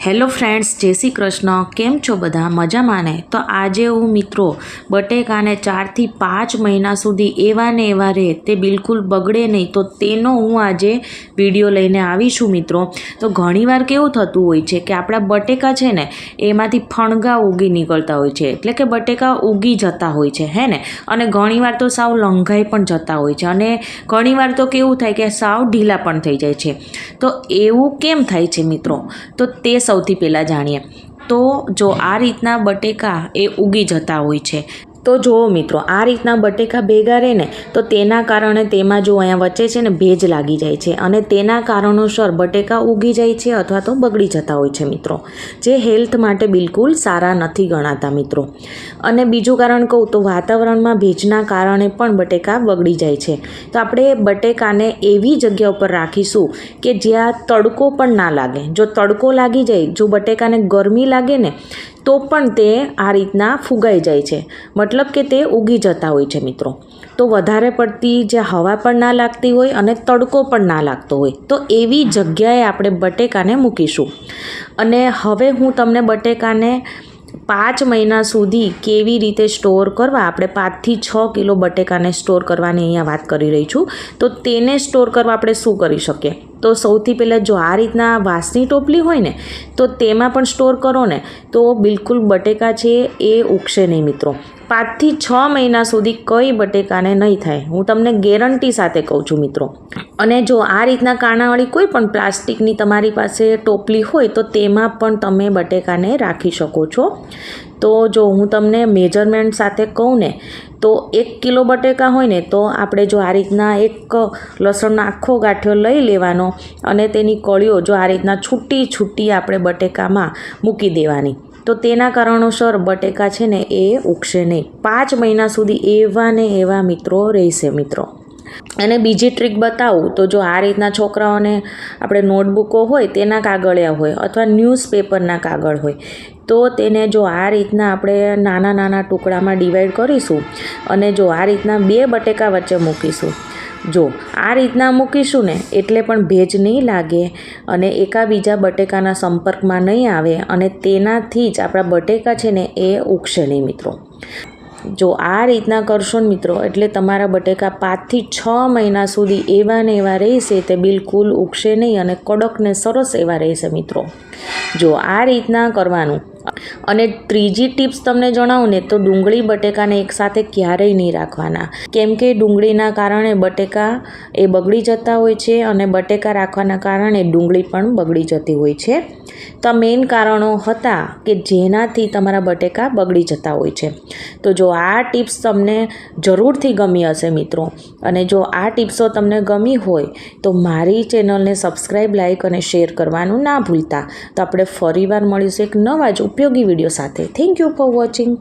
Hello friends, જય શ્રી કૃષ્ણ. કેમ છો બધા? મજામાં ને? તો આજે હું મિત્રો બટેકાને 4 થી 5 મહિના સુધી એવા ને એવા રહે, તે બિલકુલ બગડે નહીં, તો તેનો હું આજે વિડીયો લઈને આવી છું મિત્રો. તો ઘણીવાર કેવું થતું હોય છે કે આપણા બટેકા છે ને એમાંથી ફણગા ઉગી નીકળતા હોય છે, એટલે કે બટેકા ઉગી જતા હોય છે હે ને. અને ઘણીવાર તો સાવ લંઘાઈ પણ જતા હોય છે, અને ઘણીવાર તો કેવું થાય કે સાવ ઢીલા પણ થઈ જાય છે. તો એવું કેમ થાય છે મિત્રો? તો તે સૌથી પહેલાં જાણીએ. તો જો આ રીતના બટેકા એ ઉગી જતા હોય છે, તો જુઓ મિત્રો, આ રીતના બટેકા ભેગા રહે ને તો તેના કારણે તેમાં જો અહીંયા વચ્ચે છે ને ભેજ લાગી જાય છે, અને તેના કારણોસર બટેકા ઉગી જાય છે અથવા તો બગડી જતા હોય છે મિત્રો, જે હેલ્થ માટે બિલકુલ સારા નથી ગણાતા મિત્રો. અને બીજું કારણ કહું તો વાતાવરણમાં ભેજના કારણે પણ બટેકા બગડી જાય છે. તો આપણે બટેકાને એવી જગ્યા ઉપર રાખીશું કે જ્યાં તડકો પણ ના લાગે. જો તડકો લાગી જાય, જો બટેકાને ગરમી લાગે ને તો પણ તે આ રીતના ફુગાઈ જાય છે, મતલબ કે તે ઉગી જતા હોય છે મિત્રો. તો વધારે પડતી જે હવા પણ ના લાગતી હોય અને તડકો પણ ના લાગતો હોય, તો એવી જગ્યાએ આપણે બટેકાને મૂકીશું. અને હવે હું તમને બટેકાને 5 મહિના સુધી કેવી રીતે સ્ટોર કરવા, આપણે 5 થી 6 કિલો બટેકાને સ્ટોર કરવાની અહીંયા વાત કરી રહી છું. તો તેને સ્ટોર કરવા આપણે શું કરી શકીએ? તો સૌથી પહેલાં જો આ રીતના વાંસની ટોપલી હોય ને તો તેમાં પણ સ્ટોર કરો ને તો બિલકુલ બટેકા છે એ ઉગશે નહીં મિત્રો. 5 થી 6 મહિના સુધી કઈ બટેકાને નહીં થાય, હું તમને ગેરંટી સાથે કહું છું મિત્રો. અને જો આ રીતના કાણાવાળી કોઈ પણ પ્લાસ્ટિકની તમારી પાસે ટોપલી હોય તો તેમાં પણ તમે બટેકાને રાખી શકો છો. તો જો હું તમને મેજરમેન્ટ સાથે કહું ને તો 1 કિલો બટેકા હોય ને તો આપણે જો આ રીતના એક લસણનો આખો ગાંઠિયો લઈ લેવાનો, અને તેની કળીઓ જો આ રીતના છૂટી છૂટી આપણે બટેકામાં મૂકી દેવાની. તો તેના કારણોસર બટેકા છે ને એ ઉગશે નહીં. 5 મહિના સુધી એવા ને એવા મિત્રો રહેશે મિત્રો. અને બીજી ટ્રીક બતાવું તો જો આ રીતના છોકરાઓને આપણે નોટબુકો હોય તેના કાગળિયા હોય અથવા ન્યૂઝપેપરના કાગળ હોય, તો તેને જો આ રીતના આપણે નાના નાના ટુકડામાં ડિવાઈડ કરીશું, અને જો આ રીતના 2 બટેકા વચ્ચે મૂકીશું. જો આ રીતના મૂકીશું ને એટલે પણ ભેજ નહીં લાગે અને એકાબીજા બટેકાના સંપર્કમાં નહીં આવે, અને તેનાથી જ આપણા બટેકા છે ને એ ઉગશે નહીં મિત્રો. જો આ રીતના કરશો ને મિત્રો એટલે તમારા બટેકા 5 થી 6 મહિના સુધી એવા ને એવા રહેશે, તે બિલકુલ ઉગશે નહીં અને કડક ને સરસ એવા રહેશે મિત્રો. જો આ રીતના કરવાનું. અને ત્રીજી ટિપ્સ તમને જણાવું ને તો ડુંગળી બટેકાને એકસાથે ક્યારેય નહીં રાખવાના, કેમ કે ડુંગળીના કારણે બટેકા એ બગડી જતા હોય છે, અને બટેકા રાખવાના કારણે ડુંગળી પણ બગડી જતી હોય છે. તો આ મેઇન કારણો હતા કે જેનાથી તમારા બટેકા બગડી જતા હોય છે. તો જો આ ટિપ્સ તમને જરૂરથી ગમી હશે મિત્રો, અને જો આ ટિપ્સો તમને ગમી હોય તો મારી ચેનલને સબસ્ક્રાઈબ, લાઈક અને શેર કરવાનું ના ભૂલતા. તો આપણે ફરીવાર મળીશું એક નવા જ ઉપયોગી વિડીયો સાથે. Thank you for watching.